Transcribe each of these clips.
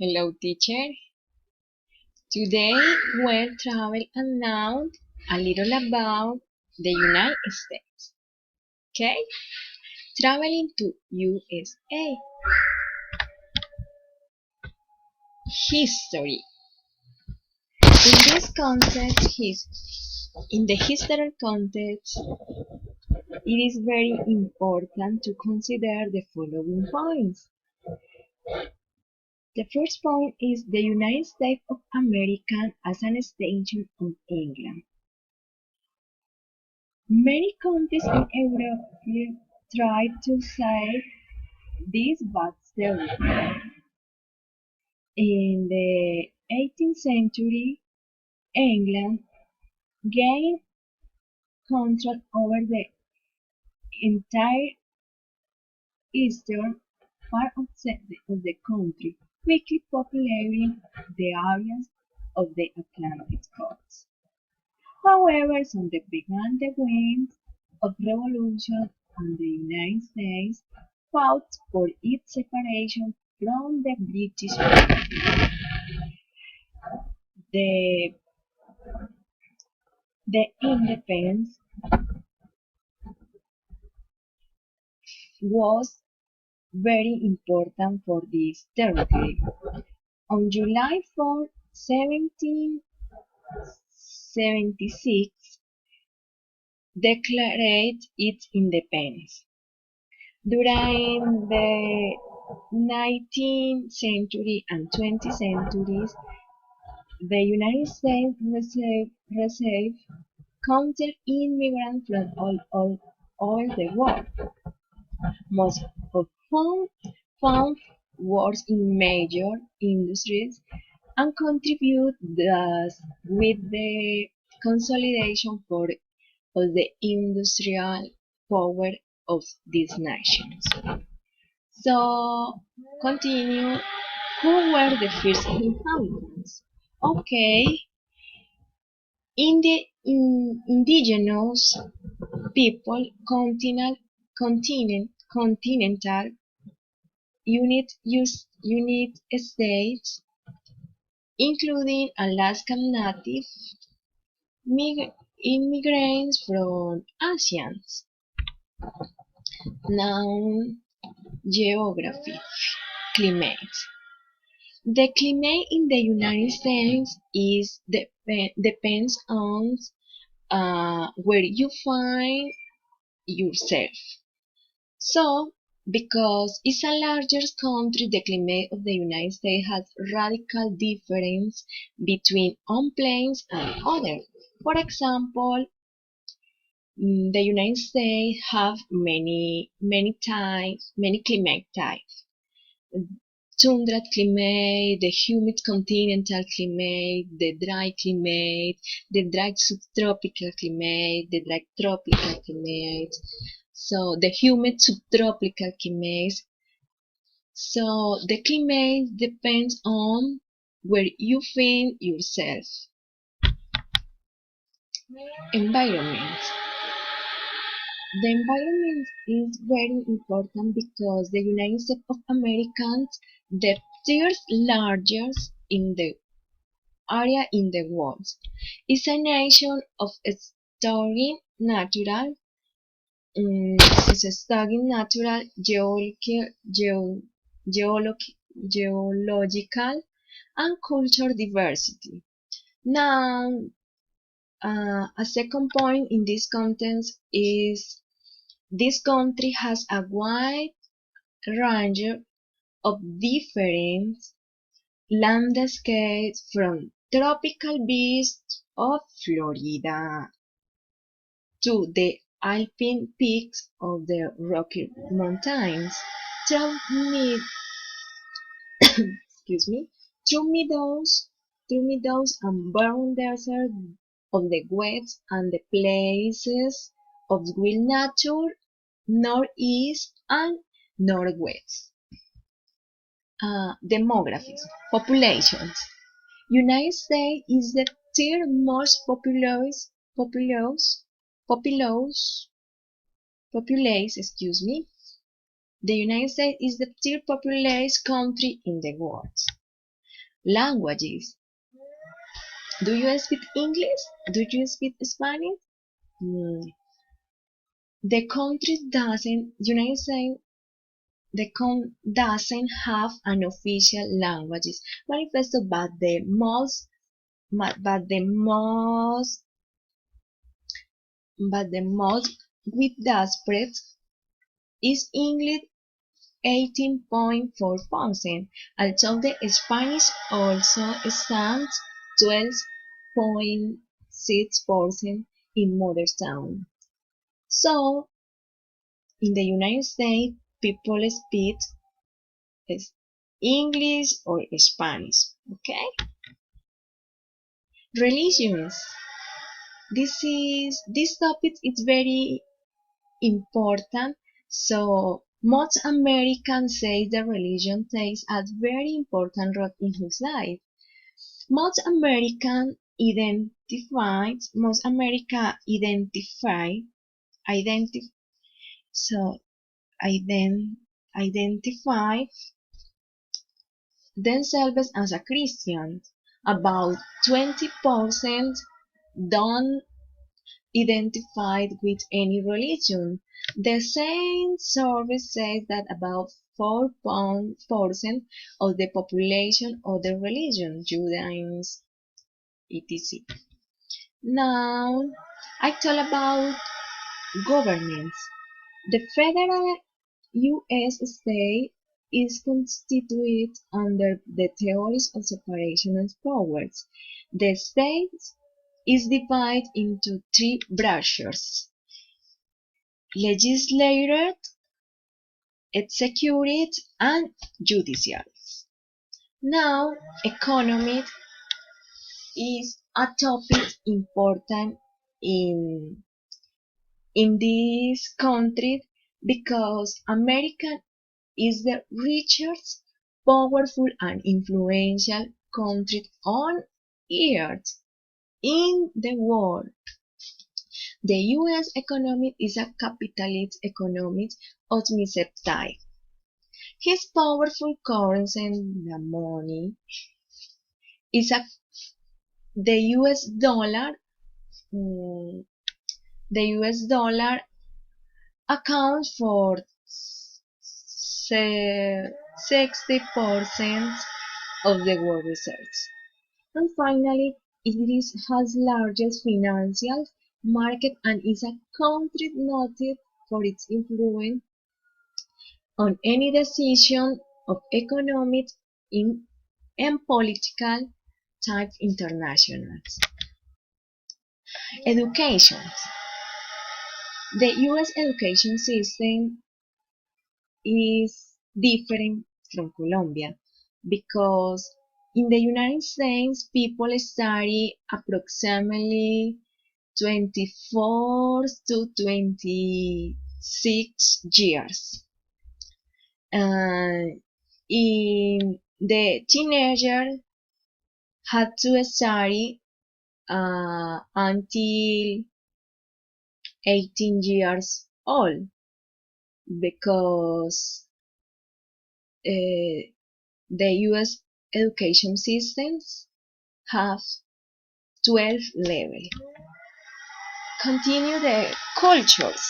Hello, teacher. Today we'll travel and know a little about the United States. Okay? Traveling to USA. History. In this context, in the historical context, it is very important to consider the following points. The first point is the United States of America as an extension of England. Many countries in Europe tried to say this, but still, in the 18th century, England gained control over the entire eastern part of the country, quickly populating the areas of the Atlantic coast. However, soon began the winds of revolution, and the United States fought for its separation from the British Empire. The, the independence was very important for this territory. On July 4, 1776, declared its independence. During the 19th century and 20th centuries, the United States received counter immigrants from all over the world. Most of whom found work in major industries and contribute thus with the consolidation of the industrial power of these nations. So, continue. Who were the first inhabitants? Okay, indigenous people, continental United States, including Alaskan native immigrants from Asians. Now, geography, climate. The climate in the United States depends on where you find yourself. So, because it's a larger country, the climate of the United States has radical difference between one place and other. For example, the United States have many climate types. Tundra climate, the humid continental climate, the dry subtropical climate, the dry tropical climate. So the humid subtropical climate. So the climate depends on where you find yourself. Environment. The environment is very important because the United States of America, the third largest in the area in the world, is a nation of studying natural, geological, and cultural diversity. Now, a second point in this context is this country has a wide range of different landscapes from tropical beaches of Florida to the alpine peaks of the Rocky Mountains, through excuse me, through meadows and barren deserts of the West and the places of wild nature northeast and northwest. Demographics, populations. United States is the third most populous, excuse me. The United States is the third populous country in the world. Languages. Do you speak English? Do you speak Spanish? Hmm. The country doesn't, United States, doesn't have an official languages manifesto, but the most, widespread is English 18.4%, although the Spanish also stands 12.6% in mother tongue. So, in the United States, people speak English or Spanish. Okay? Religions. This topic is very important. So most Americans say that religion takes a very important role in his life. Most American most America identi- so identify themselves as a Christian. About 20% don't identify with any religion. The same survey says that about 4% of the population of the religion, Judaism, etc. Now, I talk about governments. The federal U.S. state is constituted under the theories of separation of powers. The state is divided into three branches: legislative, executive, and judicial. Now, economy is a topic important in this country because America is the richest, powerful, and influential country on earth in the world. The U.S. economy is a capitalist economy of mixed type. His powerful currency, the money, is the U.S. dollar. mm, The U.S. dollar accounts for 60% of the world research. And finally, has largest financial market and is a country noted for its influence on any decision of economic in, and political type international. Education. The U.S. education system is different from Colombia because in the United States people study approximately 24 to 26 years. In the teenager had to study until 18 years old because the US education systems have 12 levels. Continue the cultures.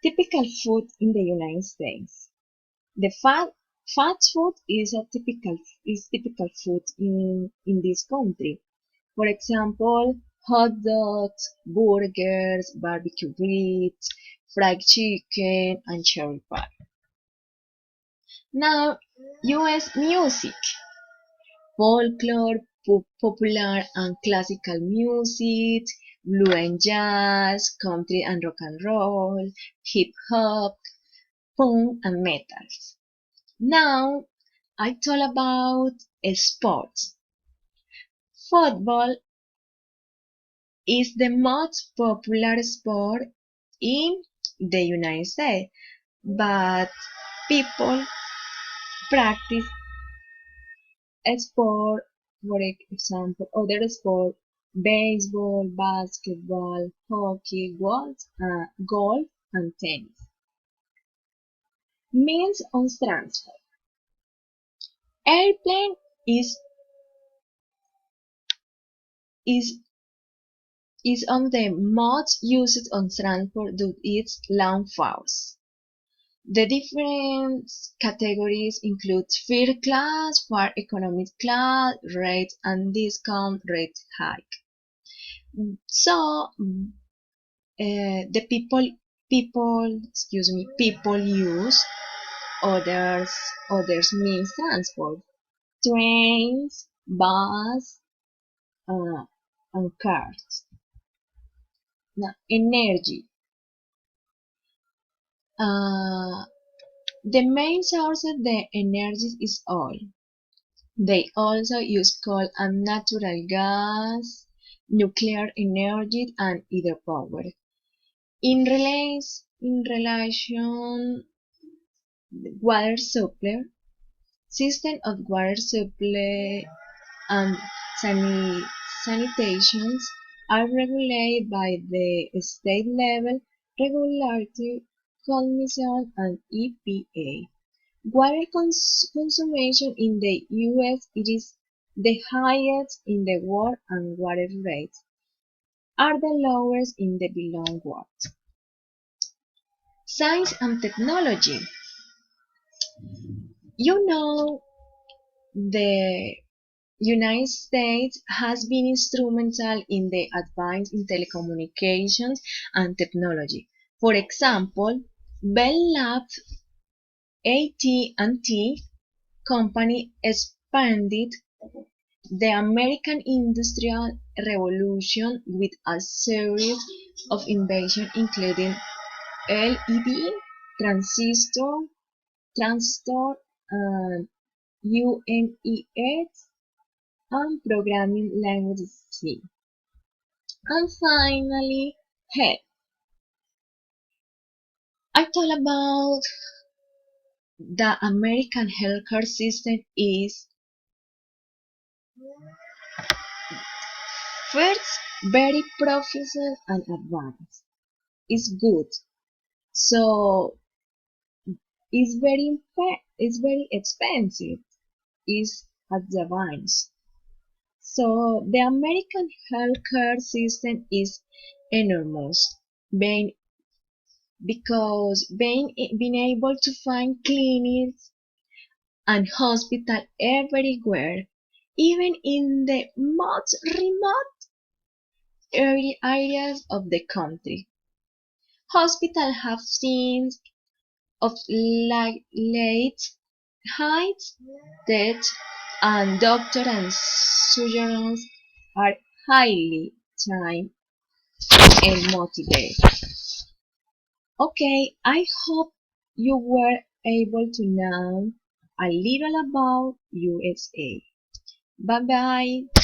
Typical food in the United States. The fast food is typical food in this country. For example, hot dogs, burgers, barbecue ribs, fried chicken, and cherry pie. Now, U.S. music, folklore, popular and classical music, blue and jazz, country and rock and roll, hip hop, punk and metal. Now, I talk about sports. Football is the most popular sport in the United States, but people practice sport, for example, other sport, baseball, basketball, hockey, golf, and tennis. Means on transfer. Airplane is is on the most used on transport due to its long fares. The different categories include first class, fare economy class, rate and discount rate hike. So the people use others means transport, trains, bus, uh, and cars. Now, energy. Uh, the main source of the energy is oil. They also use coal and natural gas, nuclear energy, and hydropower. In relation, water supply, system of water supply and sanitations are regulated by the state level regulatory commission and EPA. Water consumption in the US it is the highest in the world and water rates are the lowest in the developed world. Science and technology. You know, the United States has been instrumental in the advance in telecommunications and technology. For example, Bell Labs AT&T company expanded the American Industrial Revolution with a series of inventions including LED, transistor, and UMEX, and programming language C. And finally, health. I told about the American healthcare system is first very professional and advanced. It's good. So it's very expensive. It's advanced. So the American healthcare system is enormous, being being able to find clinics and hospitals everywhere, even in the most remote areas of the country. Hospitals have scenes of late heights, death, and doctors and surgeons are highly trained and motivated. Okay, I hope you were able to know a little about USA. Bye bye.